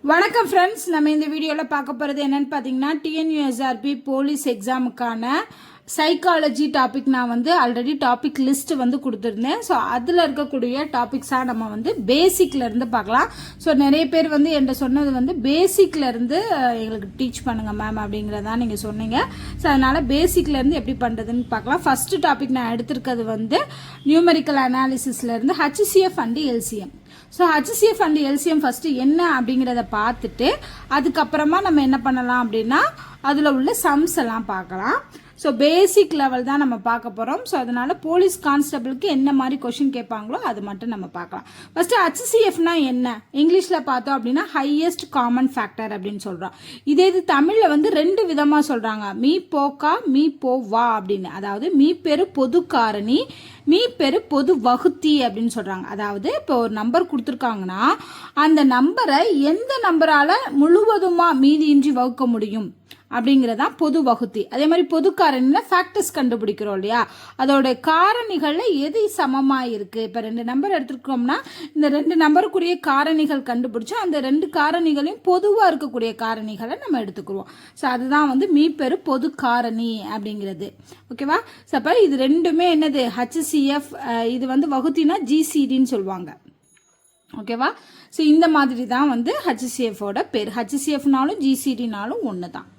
வணக்கம் ஃப்ரெண்ட்ஸ், நம்ம இந்த வீடியோவில் பார்க்க போகிறது என்னென்னு பார்த்தீங்கன்னா டிஎன்யூஎஸ்ஆர்பி போலீஸ் எக்ஸாமுக்கான சைக்காலஜி டாபிக். நான் ஆல்ரெடி டாபிக் லிஸ்ட் கொடுத்துருந்தேன். ஸோ அதில் இருக்கக்கூடிய டாபிக்ஸாக நம்ம பேசிக்லேருந்து பார்க்கலாம். ஸோ நிறைய பேர் என்கிட்ட சொன்னது பேசிக்லேருந்து எங்களுக்கு டீச் பண்ணுங்கள் மேம் அப்படிங்கிறதான் நீங்கள் சொன்னீங்க. ஸோ அதனால் பேசிக்லேருந்து எப்படி பண்ணுறதுன்னு பார்க்கலாம். ஃபஸ்ட்டு டாபிக் நான் எடுத்திருக்கிறது நியூமெரிக்கல் அனாலிசிஸ்லேருந்து HCF and LCM. So HCF and LCM first என்ன அப்படிங்கிறத பார்த்துட்டு அதுக்கப்புறமா நம்ம என்ன பண்ணலாம் அப்படின்னா அதில் உள்ள சம்ஸ் எல்லாம் பார்க்கலாம். ஸோ பேசிக் லெவல் தான் நம்ம பார்க்க போகிறோம். ஸோ அதனால் போலீஸ் கான்ஸ்டபிளுக்கு என்ன மாதிரி கொஷின் கேட்பாங்களோ அது மட்டும் நம்ம பார்க்கலாம். ஃபஸ்ட்டு HCFனா என்ன, இங்கிலீஷில் பார்த்தோம் அப்படின்னா ஹையஸ்ட் காமன் ஃபேக்டர் அப்படின்னு சொல்கிறோம். இதே இது தமிழில் ரெண்டு விதமாக சொல்கிறாங்க. மீ போக்கா மீ போ வா அப்படின்னு. அதாவது மீ பெரு பொது காரணி, மீ பெரு பொது வகுத்தி அப்படின்னு சொல்கிறாங்க. அதாவது இப்போ ஒரு நம்பர் கொடுத்துருக்காங்கன்னா அந்த நம்பரை எந்த நம்பரால் முழுவதுமாக மீதியின்றி வகுக்க முடியும் அப்படிங்கிறதான் பொது வகுத்தி. அதே மாதிரி பொது காரணியில் ஃபேக்டர்ஸ் கண்டுபிடிக்கிறோம் இல்லையா, அதோட காரணிகளில் எது சமமாக இருக்குது. இப்போ ரெண்டு நம்பர் எடுத்துருக்கோம்னா இந்த ரெண்டு நம்பருக்குரிய காரணிகள் கண்டுபிடிச்சா அந்த ரெண்டு காரணிகளையும் பொதுவாக இருக்கக்கூடிய காரணிகளை நம்ம எடுத்துக்குருவோம். ஸோ அதுதான் மீப்பெரு பொது காரணி அப்படிங்கிறது. ஓகேவா? ஸோ அப்போ இது ரெண்டுமே என்னது HCF. இது வகுத்தினா GCDன்னு சொல்லுவாங்க. ஓகேவா? ஸோ இந்த மாதிரி தான் HCFோட பேர். HCFனாலும் GCDனாலும் ஒன்று தான்.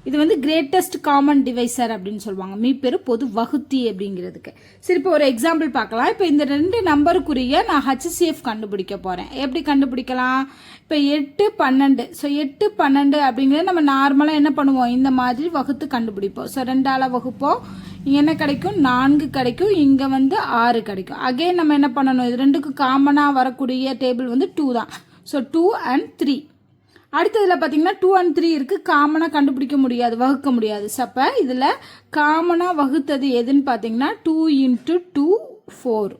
இது கிரேட்டஸ்ட் காமன் டிவைசர் அப்படின்னு சொல்லுவாங்க, மீப்பெரு பொது வகுத்தி அப்படிங்கிறதுக்கு. சரி, இப்போ ஒரு எக்ஸாம்பிள் பார்க்கலாம். இப்போ இந்த ரெண்டு நம்பருக்குரிய நான் HCF கண்டுபிடிக்க போகிறேன். எப்படி கண்டுபிடிக்கலாம்? இப்போ 8, 12. ஸோ 8, 12 அப்படிங்கிறது நம்ம நார்மலாக என்ன பண்ணுவோம், இந்த மாதிரி வகுத்து கண்டுபிடிப்போம். ஸோ 2ஆல் வகுப்போம். இங்கே என்ன கிடைக்கும், 4 கிடைக்கும். இங்கே 6 கிடைக்கும். அகைன் நம்ம என்ன பண்ணணும், இது ரெண்டுக்கு காமனாக வரக்கூடிய டேபிள் 2 தான். So 2 and 3. அடுத்ததில் பார்த்தீங்கன்னா 2 and 3 இருக்குது. காமனாக கண்டுபிடிக்க முடியாது, வகுக்க முடியாது. ஸோ அப்போ இதில் காமனாக வகுத்தது எதுன்னு பார்த்தீங்கன்னா 2 into 2 4.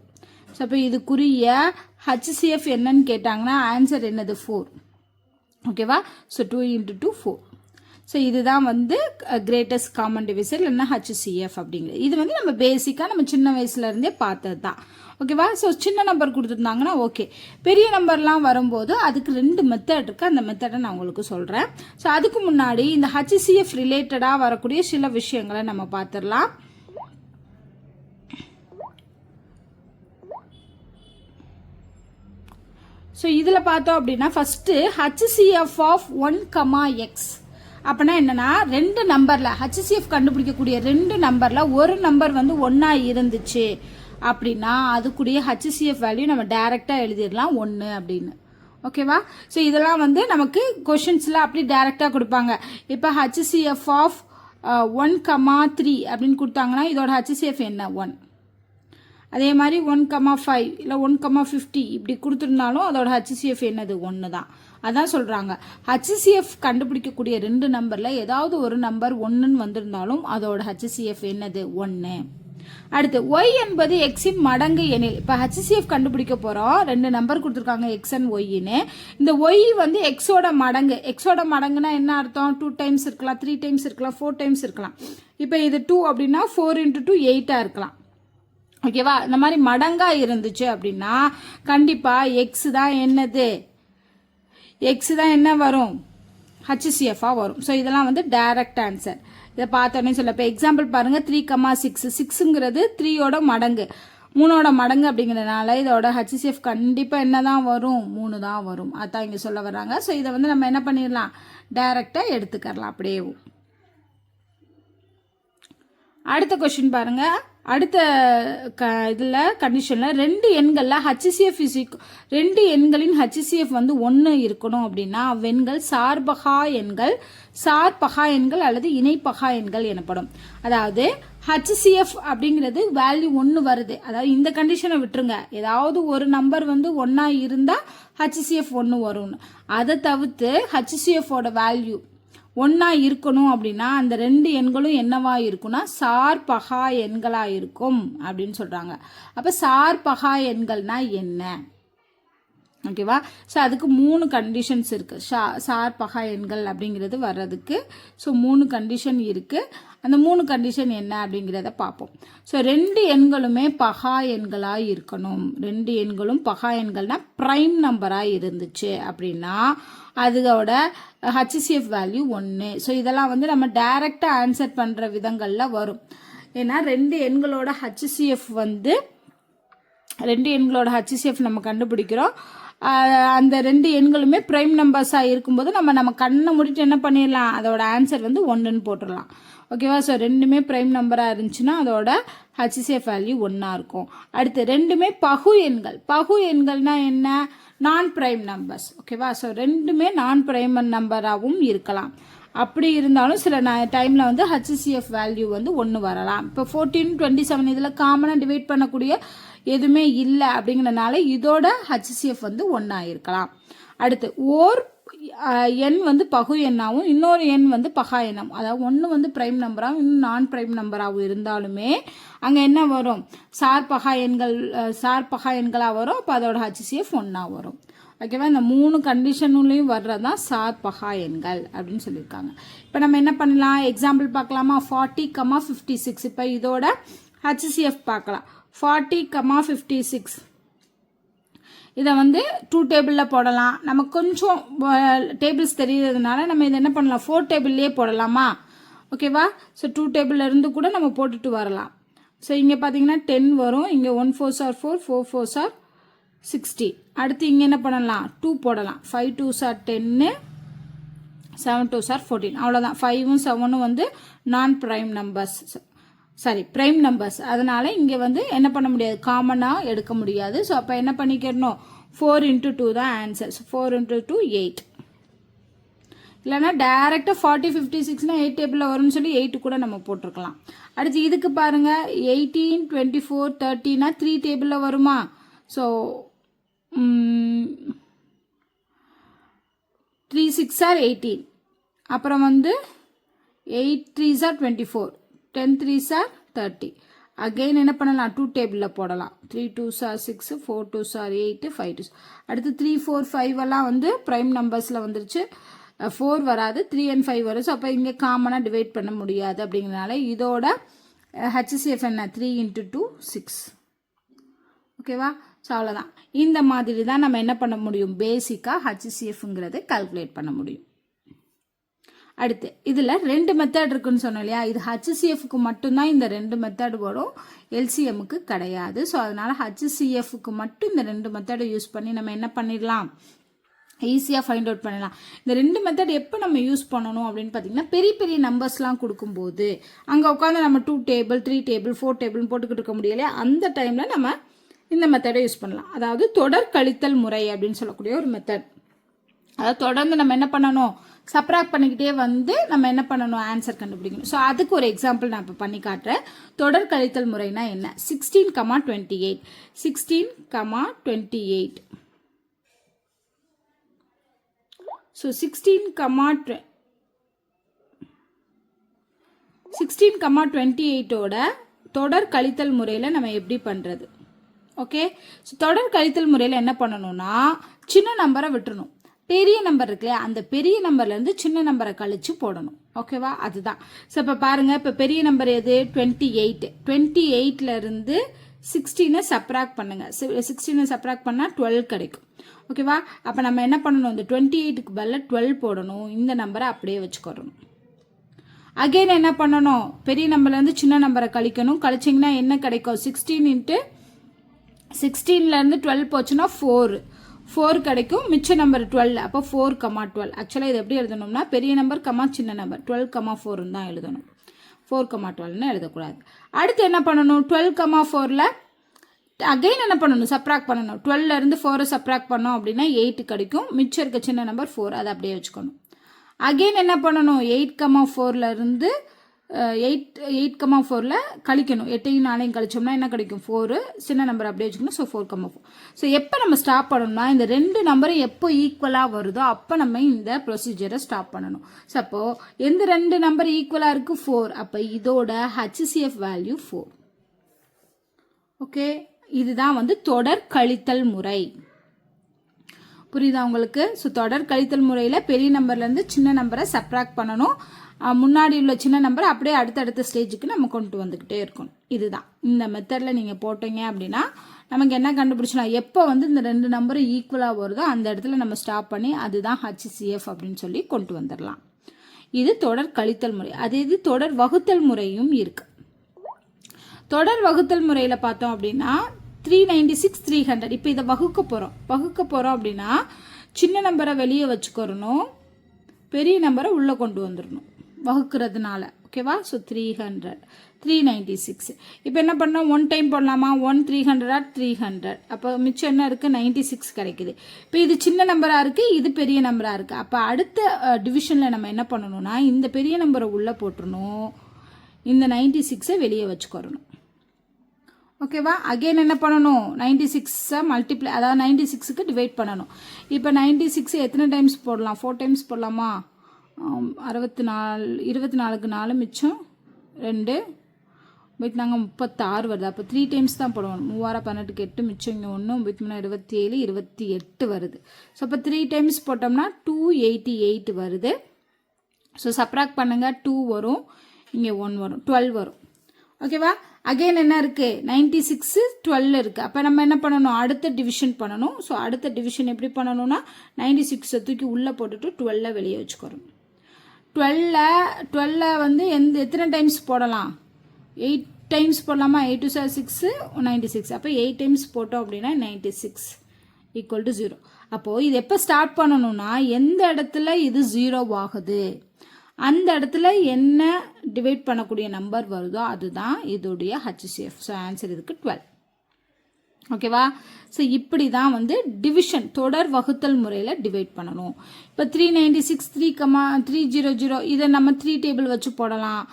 ஸோ அப்போ இதுக்குரிய HCF என்னன்னு கேட்டாங்கன்னா ஆன்சர் என்னது 4. ஓகேவா? So 2 into 2 4. ஸோ இதுதான் கிரேட்டஸ்ட் காமன் டிவைசர் இல்லைன்னா HCF அப்படிங்கிறது. இது நம்ம பேசிக்காக நம்ம சின்ன வயசுலேருந்தே பார்த்தது தான். ஓகேவா? ஸோ சின்ன நம்பர் கொடுத்துருந்தாங்கன்னா ஓகே. பெரிய நம்பர்லாம் வரும்போது அதுக்கு 2 மெத்தட் இருக்குது. அந்த மெத்தடை நான் உங்களுக்கு சொல்கிறேன். ஸோ அதுக்கு முன்னாடி இந்த HCF ரிலேட்டடாக வரக்கூடிய சில விஷயங்களை நம்ம பார்த்துடலாம். ஸோ இதில் பார்த்தோம் அப்படின்னா ஃபஸ்ட்டு HCF ஆஃப் 1, X அப்படின்னா என்னன்னா ரெண்டு நம்பரில் HCF கண்டுபிடிக்கக்கூடிய ரெண்டு நம்பரில் ஒரு நம்பர் 1 இருந்துச்சு அப்படின்னா அதுக்குரிய HCF வேல்யூ நம்ம டைரெக்டாக எழுதிடலாம் 1 அப்படின்னு. ஓகேவா? ஸோ இதெல்லாம் நமக்கு கொஷின்ஸில் அப்படி டைரெக்டாக கொடுப்பாங்க. இப்போ HCF ஆஃப் 1, 3 அப்படின்னு கொடுத்தாங்கன்னா இதோட HCF என்ன 1. அதே மாதிரி 1, 5 இல்லை 1, 50 இப்படி கொடுத்துருந்தாலும் அதோட HCF என்னது 1 தான். அதான் சொல்கிறாங்க HCF கண்டுபிடிக்கக்கூடிய ரெண்டு நம்பரில் ஏதாவது ஒரு நம்பர் 1ன்னு வந்திருந்தாலும் அதோட HCF என்னது 1. அடுத்து y என்பது எக்ஸின் மடங்கு எனில். இப்போ HCF கண்டுபிடிக்க போகிறோம். ரெண்டு நம்பர் கொடுத்துருக்காங்க X and Yன்னு. இந்த y எக்ஸோட மடங்கு. எக்ஸோட மடங்குனா என்ன அர்த்தம், 2 times இருக்கலாம், 3 times இருக்கலாம், 4 times இருக்கலாம். இப்போ இது 2 அப்படின்னா 4 into 2 8 இருக்கலாம். ஓகேவா? இந்த மாதிரி மடங்காக இருந்துச்சு அப்படின்னா கண்டிப்பாக எக்ஸ் தான் என்னது, எக்ஸ் தான் என்ன வரும், HCFாக வரும். ஸோ இதெல்லாம் டைரக்ட் ஆன்சர். இதை பார்த்தோன்னே சொல்ல. இப்போ எக்ஸாம்பிள் பாருங்கள் 3, 6. 6ங்கிறது 3யோட மடங்கு, 3ஓட மடங்கு அப்படிங்கிறதுனால இதோட HCF கண்டிப்பாக என்ன தான் வரும், 3 தான் வரும். அதான் இங்கே சொல்ல வர்றாங்க. ஸோ இதை நம்ம என்ன பண்ணிடலாம், டைரக்டாக எடுத்துக்கலாம் அப்படியே. அடுத்த கொஸ்டின் பாருங்கள். அடுத்த இதில் கண்டிஷனில் ரெண்டு எண்களில் HCF ரெண்டு எண்களின் HCF 1 இருக்கணும் அப்படின்னா அவ்வெண்கள் சார்பகா எண்கள், சார்பகா எண்கள் அல்லது இணைப்பகா எண்கள் எனப்படும். அதாவது HCF அப்படிங்கிறது வேல்யூ 1 வருது. அதாவது இந்த கண்டிஷனை விட்டுருங்க, ஏதாவது ஒரு நம்பர் 1 இருந்தால் HCF 1 வரும்னு. அதை தவிர்த்து HCFோட வேல்யூ 1 இருக்கணும் அப்படின்னா அந்த ரெண்டு எண்களும் என்னவா இருக்குன்னா சார்பகா எண்களா இருக்கும் அப்படின்னு சொல்றாங்க. அப்ப சார்பகா எண்கள்னா என்ன ஓகேவா. ஸோ அதுக்கு 3 கண்டிஷன்ஸ் இருக்குது. சார் பகா எண்கள் அப்படிங்கிறது வர்றதுக்கு. ஸோ 3 கண்டிஷன் இருக்குது. அந்த 3 கண்டிஷன் என்ன அப்படிங்கிறத பார்ப்போம். ஸோ 2 எண்களுமே பகா எண்களாக இருக்கணும். 2 எண்களும் பகா எண்கள்னால் ப்ரைம் நம்பராக இருந்துச்சு அப்படின்னா அதோட HCF வேல்யூ 1. ஸோ இதெல்லாம் வந்து நம்ம டைரெக்டாக ஆன்சர் பண்ணுற விதங்களில் வரும். ஏன்னா 2 எண்களோட HCF வந்து 2 எண்களோட HCF நம்ம கண்டுபிடிக்கிறோம். அந்த 2 எண்களுமே ப்ரைம் நம்பர்ஸாக இருக்கும்போது நம்ம கண்ணை முடிட்டு என்ன பண்ணிடலாம், அதோட ஆன்சர் வந்து 1ன்னு போட்டுடலாம். ஓகேவா. ஸோ 2மே ப்ரைம் நம்பராக இருந்துச்சுன்னா அதோட HCF வேல்யூ 1 இருக்கும். அடுத்து 2மே பகு எண்கள். பகு எண்கள்னா என்ன, நான் ப்ரைம் நம்பர்ஸ். ஓகேவா. ஸோ 2மே நான் ப்ரைம் நம்பராகவும் இருக்கலாம். அப்படி இருந்தாலும் சில டைமில் வந்து HCF வேல்யூ வந்து 1 வரலாம். இப்போ 14, 27 இதில் காமனாக டிவைட் பண்ணக்கூடிய எதுவுமே இல்லை அப்படிங்கிறனால இதோட HCF வந்து 1 இருக்கலாம். அடுத்து ஓர் எண் வந்து பகு எண்ணாகவும் இன்னொரு எண் வந்து பகா எண்ணாகவும், அதாவது ஒன்று வந்து ப்ரைம் நம்பராகவும் இன்னும் நான் ப்ரைம் நம்பராகவும் இருந்தாலுமே அங்கே என்ன வரும், சார் பகா எண்களாக வரும். அப்போ அதோட HCF 1 வரும். ஓகேவா. இந்த 3 கண்டிஷன்லையும் வர்றது தான் சார் பகா எண்கள் அப்படின்னு சொல்லியிருக்காங்க. இப்போ நம்ம என்ன பண்ணலாம், எக்ஸாம்பிள் பார்க்கலாமா. 40, 56. இப்போ இதோட HCF பார்க்கலாம். 40, 56 இதை வந்து 2 டேபிளில் போடலாம். நம்ம கொஞ்சம் டேபிள்ஸ் தெரியுறதுனால நம்ம இதை என்ன பண்ணலாம், 4 டேபிள்லேயே போடலாமா. ஓகேவா. ஸோ 2 டேபிளில் இருந்து கூட நம்ம போட்டுட்டு வரலாம். ஸோ இங்கே பார்த்தீங்கன்னா 10 வரும். இங்கே 1 4s are 4, 4 4s are 60. அடுத்து இங்கே என்ன பண்ணலாம், 2 போடலாம். 5 2s are 10, 7 2s are 14. அவ்வளோதான். 5ம் 7ம் வந்து நான் ப்ரைம் நம்பர்ஸ், ப்ரைம் நம்பர்ஸ். அதனால் இங்கே வந்து என்ன பண்ண முடியாது, காமனாக எடுக்க முடியாது. ஸோ அப்போ என்ன பண்ணிக்கிறணும், 4 × 2 தான் ஆன்சர். 4 × 2 8. இல்லைனா டேரெக்டாக 40 56னா 8 டேபிளில் வரும்னு சொல்லி 8 கூட நம்ம போட்டிருக்கலாம். அடுத்து இதுக்கு பாருங்கள், 18 24 30னா 3 டேபிளில் வருமா. So 3 6 are 18. அப்புறம் வந்து 8 3s are 24, 10 3s are 30. Again என்ன பண்ணலாம், 2 டேபிளில் போடலாம். 3 2s are 6, 4 2s are 8, 5 2s. அடுத்து 3 4 5 எல்லாம் வந்து ப்ரைம் நம்பர்ஸில் வந்துருச்சு. 4 வராது, 3 and 5 வரும். ஸோ அப்போ இங்கே காமனாக டிவைட் பண்ண முடியாது. அப்படிங்கிறனால இதோட HCF என்ன, 3 × 2 6. ஓகேவா. ஸோ அவ்வளோதான். இந்த மாதிரி தான் நம்ம என்ன பண்ண முடியும், பேசிக்காக HCFங்கிறத கால்குலேட் பண்ண முடியும். அடுத்து இதில் 2 மெத்தட் இருக்குன்னு சொன்னோம் இல்லையா. இது HCFக்கு மட்டும்தான் இந்த 2 மெத்தட் வரும், LCMக்கு கிடையாது. ஸோ அதனால் HCFக்கு மட்டும் இந்த 2 மெத்தடை யூஸ் பண்ணி நம்ம என்ன பண்ணிடலாம், ஈஸியாக ஃபைண்ட் அவுட் பண்ணலாம். இந்த 2 மெத்தட் எப்போ நம்ம யூஸ் பண்ணணும் அப்படின்னு பார்த்தீங்கன்னா, பெரிய பெரிய நம்பர்ஸ்லாம் கொடுக்கும்போது அங்கே உட்காந்து நம்ம 2 டேபிள் 3 டேபிள் 4 டேபிள்னு போட்டுக்கிட்டு இருக்க முடியலையா, அந்த டைமில் நம்ம இந்த மெத்தடை யூஸ் பண்ணலாம். அதாவது தொடர் கழித்தல் முறை அப்படின்னு சொல்லக்கூடிய ஒரு மெத்தட். அதாவது தொடர்ந்து நம்ம என்ன பண்ணணும், சப்ராக்ட் பண்ணிக்கிட்டே வந்து நம்ம என்ன பண்ணணும், ஆன்சர் கண்டுபிடிக்கணும். ஸோ அதுக்கு ஒரு எக்ஸாம்பிள் நான் இப்போ பண்ணி காட்டுறேன். தொடர் கழித்தல் முறைனா என்ன, 16, 28. 16, 28. ஸோ 16, 28ஓட தொடர் கழித்தல் முறையில் நம்ம எப்படி பண்ணுறது. ஓகே. ஸோ தொடர் கழித்தல் முறையில் என்ன பண்ணணும்னா, சின்ன நம்பரை விட்டுறணும். பெரிய நம்பர் இருக்கு இல்லையா, அந்த பெரிய நம்பர்லேருந்து சின்ன நம்பரை கழிச்சு போடணும். ஓகேவா. அதுதான். ஸோ இப்போ பாருங்கள், இப்போ பெரிய நம்பர் எது, 28. 28லேருந்து 16 சப்ராக்ட் பண்ணுங்கள். 16 சப்ராக்ட் பண்ணால் 12 கிடைக்கும். ஓகேவா. அப்போ நம்ம என்ன பண்ணணும், இந்த 28க்கு பதில் 12 போடணும். இந்த நம்பரை அப்படியே வச்சுக்கிறணும். அகெயின் என்ன பண்ணணும், பெரிய நம்பர்லேருந்து சின்ன நம்பரை கழிக்கணும். கழிச்சிங்கன்னா என்ன கிடைக்கும், 16 × 16லேருந்து 12 போச்சுன்னா 4 கிடைக்கும். மிச்ச நம்பர் 12. அப்போ 4, 12. ஆக்சுவலாக இது எப்படி எழுதணும்னா, பெரிய நம்பர் சின்ன நம்பர் 12, 4 தான் எழுதணும். 4, 12ன்னு எழுதக்கூடாது. அடுத்து என்ன பண்ணணும், 12, 4ல் அகெயின் என்ன பண்ணணும், சப்ராக்ட் பண்ணணும். 12லேருந்து 4 சப்ராக்ட் பண்ணோம் அப்படின்னா 8 கிடைக்கும். மிச்சம் இருக்க சின்ன நம்பர் 4, அதை அப்படியே வச்சுக்கணும். அகெயின் என்ன பண்ணணும், 8, 4லேருந்து 8, 4ல் கழிக்கணும். 8யும் 4யும் கழிச்சோம்னா என்ன கிடைக்கும், 4. சின்ன நம்பர் அப்படியே வச்சுக்கணும். ஸோ 4, 4. ஸோ எப்போ நம்ம ஸ்டாப் பண்ணணும்னா, இந்த 2 நம்பரும் எப்போ ஈக்குவலாக வருதோ அப்போ நம்ம இந்த ப்ரொசீஜரை ஸ்டாப் பண்ணணும். ஸோ அப்போது எந்த 2 நம்பர் ஈக்குவலாக இருக்குது, 4. அப்போ இதோட HCF வேல்யூ 4. ஓகே. இதுதான் வந்து தொடர் கழித்தல் முறை. புரியுதா உங்களுக்கு? ஸோ தொடர் கழித்தல் முறையில் பெரிய நம்பர்லேருந்து சின்ன நம்பரை சப்ராக்ட் பண்ணணும். முன்னாடி உள்ள சின்ன நம்பரை அப்படியே அடுத்தடுத்த ஸ்டேஜுக்கு நம்ம கொண்டு வந்துக்கிட்டே இருக்கணும். இதுதான் இந்த மெத்தடில் நீங்கள் போட்டீங்க அப்படின்னா நமக்கு என்ன கண்டுபிடிச்சலாம், எப்போ வந்து இந்த 2 நம்பரும் ஈக்குவலாக வருதோ அந்த இடத்துல நம்ம ஸ்டாப் பண்ணி அதுதான் HCF அப்படின்னு சொல்லி கொண்டு வந்துடலாம். இது தொடர் கழித்தல் முறை. அதே இது தொடர் வகுத்தல் முறையும் இருக்கு. தொடர் வகுத்தல் முறையில் பார்த்தோம் அப்படின்னா 396 300. இப்போ இதை வகுக்க போகிறோம் அப்படின்னா சின்ன நம்பரை வெளியே வச்சுக்கிறணும், பெரிய நம்பரை உள்ளே கொண்டு வந்துடணும் வகுக்கிறதுனால. ஓகேவா? ஸோ 300 396. இப்போ என்ன பண்ணோம், 1 டைம் போடலாமா? 1 300 300. அப்போ மிச்சம் என்ன இருக்குது, 96 கிடைக்குது. இப்போ இது சின்ன நம்பராக இருக்குது, இது பெரிய நம்பராக இருக்குது. அப்போ அடுத்த டிவிஷனில் நம்ம என்ன பண்ணணும்னா இந்த பெரிய நம்பரை உள்ளே போட்டுடணும், இந்த 96ஐ வெளியே வச்சுக்கிறணும். ஓகேவா? அகெயின் என்ன பண்ணணும், 96ஐ மல்டிப்ளை, அதாவது 96க்கு டிவைட் பண்ணணும். இப்போ 96 எத்தனை டைம்ஸ் போடலாம், 4 டைம்ஸ் போடலாமா? 64 24க்கு 4 மிச்சம் 2 நாங்கள் 36 வருது. அப்போ 3 டைம்ஸ் தான் போடுவோம். 3 18க்கு 8 மிச்சம் இங்கே 1 27 28 வருது. ஸோ அப்போ 3 டைம்ஸ் போட்டோம்னா 288 வருது. ஸோ சப்ராக்ட் பண்ணுங்கள், 2 வரும், இங்கே 1 வரும், 12 வரும். ஓகேவா? அகெயின் என்ன இருக்குது, 96 12 இருக்குது. அப்போ நம்ம என்ன பண்ணணும், அடுத்த டிவிஷன் பண்ணணும். ஸோ அடுத்த டிவிஷன் எப்படி பண்ணணும்னா 96 தூக்கி உள்ளே போட்டுட்டு 12 வெளியே வச்சுக்கிறோம். 12 வந்து எத்தனை டைம்ஸ் போடலாம், 8 டைம்ஸ் போடலாமா? 8 2 6 96. அப்போ 8 டைம்ஸ் போட்டோம் அப்படின்னா 96 ஈக்குவல் டு 0. அப்போது இது எப்போ ஸ்டார்ட் பண்ணணும்னா எந்த இடத்துல இது 0 ஆகுது அந்த இடத்துல என்ன டிவைட் பண்ணக்கூடிய நம்பர் வருதோ அதுதான் இதோடைய HCF. ஸோ ஆன்சர் இதுக்கு 12. ஓகேவா? ஸோ இப்படி தான் வந்து டிவிஷன் தொடர் வகுத்தல் முறையில் டிவைட் பண்ணணும். இப்போ 396 300 இதை நம்ம 3 டேபிள் வச்சு போடலாம்,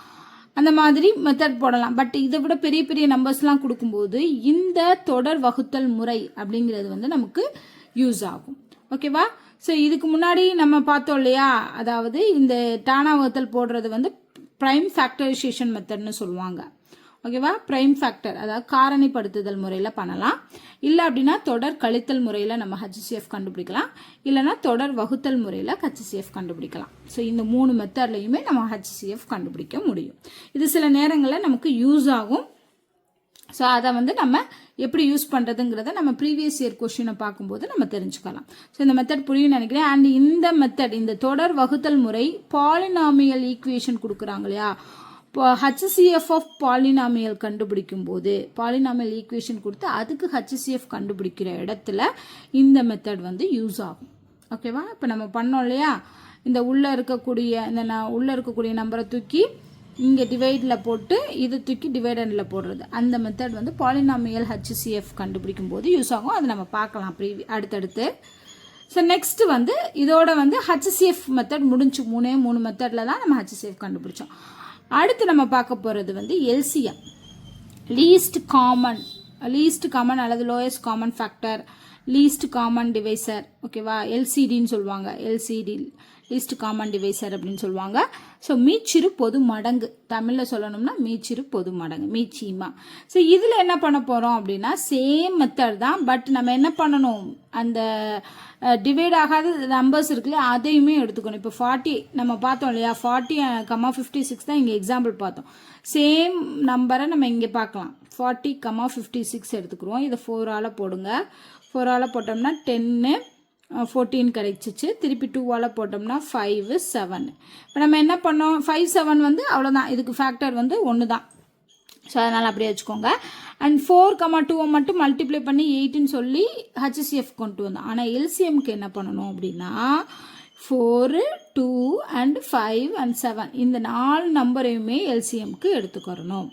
அந்த மாதிரி மெத்தட் போடலாம். பட் இதை விட பெரிய பெரிய நம்பர்ஸ்லாம் கொடுக்கும்போது இந்த தொடர் வகுத்தல் முறை அப்படிங்கிறது வந்து நமக்கு யூஸ் ஆகும். ஓகேவா? ஸோ இதுக்கு முன்னாடி நம்ம பார்த்தோம் இல்லையா, அதாவது இந்த டானா வகுத்தல் போடுறது வந்து ப்ரைம் ஃபேக்டரைசேஷன் மெத்தட்னு சொல்லுவாங்க. ஓகேவா? ப்ரைம் ஃபேக்டர், அதாவது காரணிப்படுத்துதல் முறையில் பண்ணலாம். இல்லை அப்படின்னா தொடர் கழித்தல் முறையில் நம்ம HCF கண்டுபிடிக்கலாம், இல்லைனா தொடர் வகுத்தல் முறையில் HCF கண்டுபிடிக்கலாம். ஸோ இந்த 3 மெத்தட்லையுமே நம்ம HCF கண்டுபிடிக்க முடியும். இது சில நேரங்களில் நமக்கு யூஸ் ஆகும். ஸோ அதை வந்து நம்ம எப்படி யூஸ் பண்ணுறதுங்கிறத நம்ம ப்ரீவியஸ் இயர் கொஷினை பார்க்கும்போது நம்ம தெரிஞ்சுக்கலாம். ஸோ இந்த மெத்தட் புரியும் நினைக்கிறேன். அண்ட் இந்த மெத்தட், இந்த தொடர் வகுத்தல் முறை பாலினாமியல் ஈக்குவேஷன் கொடுக்குறாங்க இல்லையா, இப்போ HCF ஆஃப் பாலினாமியல் கண்டுபிடிக்கும் போது பாலினாமியல் ஈக்குவேஷன் கொடுத்து அதுக்கு HCF கண்டுபிடிக்கிற இடத்துல இந்த மெத்தட் வந்து யூஸ் ஆகும். ஓகேவா? இப்போ நம்ம பண்ணோம் இல்லையா, இந்த உள்ளே இருக்கக்கூடிய நம்பரை தூக்கி இங்கே டிவைடில் போட்டு இது தூக்கி டிவைடண்டில் போடுறது, அந்த மெத்தட் வந்து பாலினாமியல் HCF கண்டுபிடிக்கும் போது யூஸ் ஆகும். அது நம்ம பார்க்கலாம் அடுத்தடுத்து. ஸோ நெக்ஸ்ட் வந்து இதோட வந்து HCF மெத்தட் முடிஞ்சு. 3 மெத்தடில் தான் நம்ம HCF கண்டுபிடிச்சோம். அடுத்து நம்ம பார்க்க போகிறது வந்து LCM, லீஸ்ட் காமன் அல்லது lowest common factor, least common divisor. ஓகேவா? LCDன்னு சொல்லுவாங்க, LCD லீஸ்ட் காமன் டிவைசர் அப்படின்னு சொல்லுவாங்க. ஸோ மீச்சிறு பொது மடங்கு, தமிழில் சொல்லணும்னா மீச்சிறு பொது மடங்கு, மீச்சிமா. ஸோ இதில் என்ன பண்ண போகிறோம் அப்படின்னா சேம் மெத்தட் தான். பட் நம்ம என்ன பண்ணணும், அந்த டிவைட் ஆகாத நம்பர்ஸ் இருக்குல்ல அதையுமே எடுத்துக்கணும். இப்போ 40 நம்ம பார்த்தோம் இல்லையா, 40, 56 தான் இங்கே எக்ஸாம்பிள் பார்த்தோம். சேம் நம்பரை நம்ம இங்கே பார்க்கலாம். 40, 56 எடுத்துக்கிறோம். இதை 4ஆல் போடுங்க. 4ஆல் போட்டோம்னா 10 14 கிடைச்சிச்சு. திருப்பி 2ஆல் போட்டோம்னா 5 7. இப்போ நம்ம என்ன பண்ணோம், 5 7 வந்து அவ்வளோதான், இதுக்கு ஃபேக்டர் வந்து 1 தான். ஸோ அதனால் அப்படியே வச்சுக்கோங்க. அண்ட் 4, 2 மட்டும் மல்டிப்ளை பண்ணி 8ன்னு சொல்லி HCF கொண்டு வந்தோம். ஆனால் LCMக்கு என்ன பண்ணணும் அப்படின்னா 4 2 and 5 and 7 இந்த 4 நம்பரையுமே LCMக்கு எடுத்துக்கிறணும்.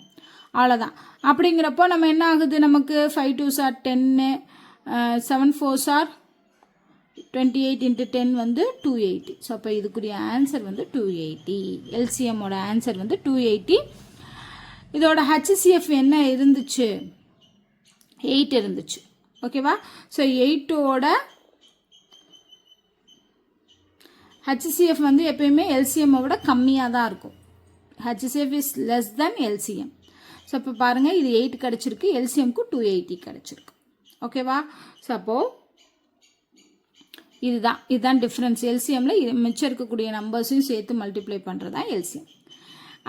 அவ்வளோதான். அப்படிங்கிறப்போ நம்ம என்ன ஆகுது, நமக்கு 5 2s are 10, 7 4s are 28 into 10 வந்து 280. ஸோ அப்போ இதுக்குரிய ஆன்சர் வந்து 280. LCMோட ஆன்சர் வந்து 280. இதோட HCF என்ன இருந்துச்சு, 8 இருந்துச்சு. ஓகேவா? ஸோ 8ஓட HCF வந்து எப்பயுமே LCMை விட கம்மியாக தான் இருக்கும். HCF is less than LCM. So இப்போ பாருங்கள், இது 8 கிடச்சிருக்கு, LCMக்கு 280 கிடச்சிருக்கு. ஓகேவா? ஸோ அப்போது இதுதான் டிஃப்ரென்ஸ். எல்சிஎம்மில் மிச்சம் இருக்கக்கூடிய நம்பர்ஸையும் சேர்த்து மல்டிப்ளை பண்ணுறது தான் எல்சிஎம்.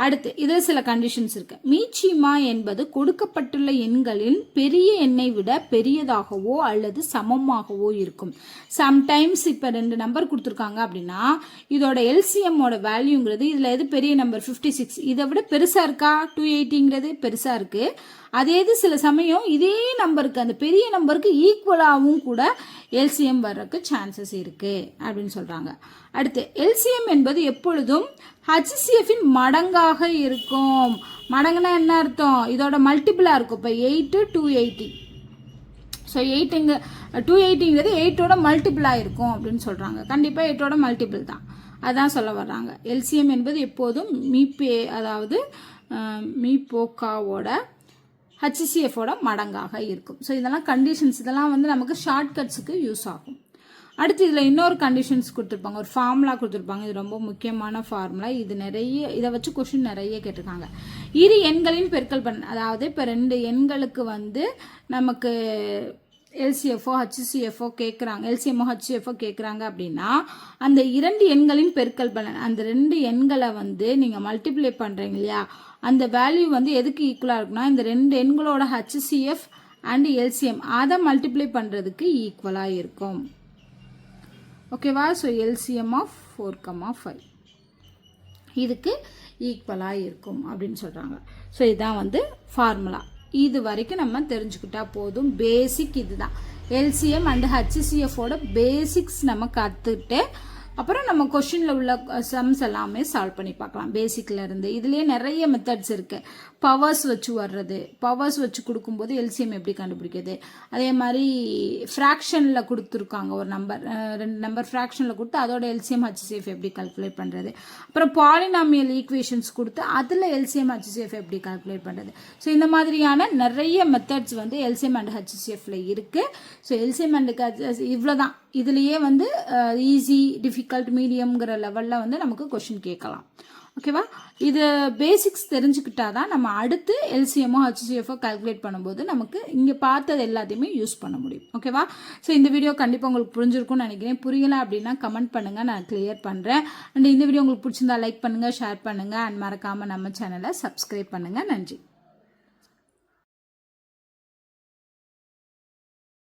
அடுத்து இதில் சில கண்டிஷன்ஸ் இருக்கு. மீச்சிமா என்பது கொடுக்கப்பட்டுள்ள எண்களில் பெரிய எண்ணை விட பெரியதாகவோ அல்லது சமமாகவோ இருக்கும். சம்டைம்ஸ் இப்போ 2 நம்பர் கொடுத்துருக்காங்க அப்படின்னா இதோட எல்சிஎம்மோட வேல்யூங்கிறது இதில் எது பெரிய நம்பர் 56 இதை விட பெருசாக இருக்கா? 280ங்கிறது பெருசாக இருக்குது. அதே இது சில சமயம் இதே நம்பருக்கு அந்த பெரிய நம்பருக்கு ஈக்குவலாகவும் கூட எல்சிஎம் வர்றதுக்கு சான்சஸ் இருக்குது அப்படின்னு சொல்கிறாங்க. அடுத்து எல்சிஎம் என்பது எப்பொழுதும் ஹச்சிசிஎஃபின் மடங்காக இருக்கும். மடங்குனா என்ன அர்த்தம்? இதோட மல்டிபிளாக இருக்கும். இப்போ 8 280. ஸோ 8 280ங்கிறது 8ஓட மல்டிபிளாக இருக்கும் அப்படின்னு சொல்கிறாங்க. கண்டிப்பாக 8ஓட மல்டிபிள் தான், அதான் சொல்ல வர்றாங்க. எல்சிஎம் என்பது எப்போதும் அதாவது மீபோக்காவோட ஹச்சிசிஎஃபோட மடங்காக இருக்கும். ஸோ இதெல்லாம் கண்டிஷன்ஸ், இதெல்லாம் வந்து நமக்கு ஷார்ட்கட்ஸுக்கு யூஸ் ஆகும். அடுத்து இதில் இன்னொரு கண்டிஷன்ஸ் கொடுத்துருப்பாங்க, ஒரு ஃபார்முலா கொடுத்துருப்பாங்க. இது ரொம்ப முக்கியமான ஃபார்முலா. இதை வச்சு கொஷின் நிறைய கேட்டிருக்காங்க. இரு எண்களின் பெருக்கல் அதாவது இப்போ 2 எண்களுக்கு வந்து நமக்கு எல்சிஎஃப்ஓ ஹச்சிசிஎஃப்ஓ கேட்குறாங்க, எல்சிஎம்ஓ ஹச்சிஎஃப்ஓ கேட்குறாங்க அப்படின்னா அந்த 2 எண்களின் பெருக்கல் பலன், அந்த 2 எண்களை வந்து நீங்கள் மல்டிப்ளை பண்ணுறீங்க இல்லையா, அந்த வேல்யூ வந்து எதுக்கு ஈக்குவலாக இருக்குன்னா இந்த 2 எண்களோட ஹச்சிசிஎஃப் அண்ட் எல்சிஎம் அதை மல்டிப்ளை பண்ணுறதுக்கு ஈக்குவலாக இருக்கும். ஓகேவா? ஸோ எல்சிஎம் ஆஃப் 4,5 இதுக்கு ஈக்குவலாக இருக்கும் அப்படின்னு சொல்கிறாங்க. ஸோ இதுதான் வந்து ஃபார்முலா. இது வரைக்கும் நம்ம தெரிஞ்சுக்கிட்டா போதும். பேசிக் இதுதான். எல்சிஎம் அண்ட் ஹச்சிசிஎஃபோட பேசிக்ஸ் நம்ம கற்றுக்கிட்டு அப்புறம் நம்ம கொஷினில் உள்ள சம்ஸ் எல்லாமே சால்வ் பண்ணி பார்க்கலாம் பேசிக்கில் இருந்து. இதுலேயே நிறைய மெத்தட்ஸ் இருக்குது. பவர்ஸ் வச்சு வர்றது, பவர்ஸ் வச்சு கொடுக்கும்போது எல்சிஎம் எப்படி கண்டுபிடிக்கிறது, அதே மாதிரி ஃப்ராக்ஷனில் கொடுத்துருக்காங்க ஒரு நம்பர், 2 நம்பர் ஃப்ராக்ஷனில் கொடுத்து அதோட எல்சிஎம் ஹச்சிசிஎஃப் எப்படி கால்குலேட் பண்ணுறது, அப்புறம் பாலினாமியல் ஈக்குவேஷன்ஸ் கொடுத்து அதில் எல்சிஎம் ஹச்சிசிஎஃப் எப்படி கால்குலேட் பண்ணுறது. ஸோ இந்த மாதிரியான நிறைய மெத்தட்ஸ் வந்து எல்சிஎம் அண்ட் ஹச்சிசிஎஃப்ல இருக்குது. ஸோ எல்சிஎம் அண்ட் இவ்வளோ தான். இதுலேயே வந்து ஈஸி, டிஃபிகல்ட், மீடியம்ங்கிற லெவலில் வந்து நமக்கு கொஷின் கேட்கலாம். ஓகேவா? இது பேசிக்ஸ் தெரிஞ்சுக்கிட்டா தான் நம்ம அடுத்து எல்சிஎம்மோ ஹச்சிசிஎஃப்ஓ கால்குலேட் பண்ணும்போது நமக்கு இங்கே பார்த்தது எல்லாத்தையுமே யூஸ் பண்ண முடியும். ஓகேவா? ஸோ இந்த வீடியோ கண்டிப்பாக உங்களுக்கு புரிஞ்சிருக்கும்னு நினைக்கிறேன். புரியலை அப்படின்னா கமெண்ட் பண்ணுங்கள், நான் கிளியர் பண்ணுறேன். அண்ட் இந்த வீடியோ உங்களுக்கு பிடிச்சிருந்தா லைக் பண்ணுங்கள், ஷேர் பண்ணுங்கள், அண்ட் மறக்காமல் நம்ம சேனலை சப்ஸ்கிரைப் பண்ணுங்கள். நன்றி.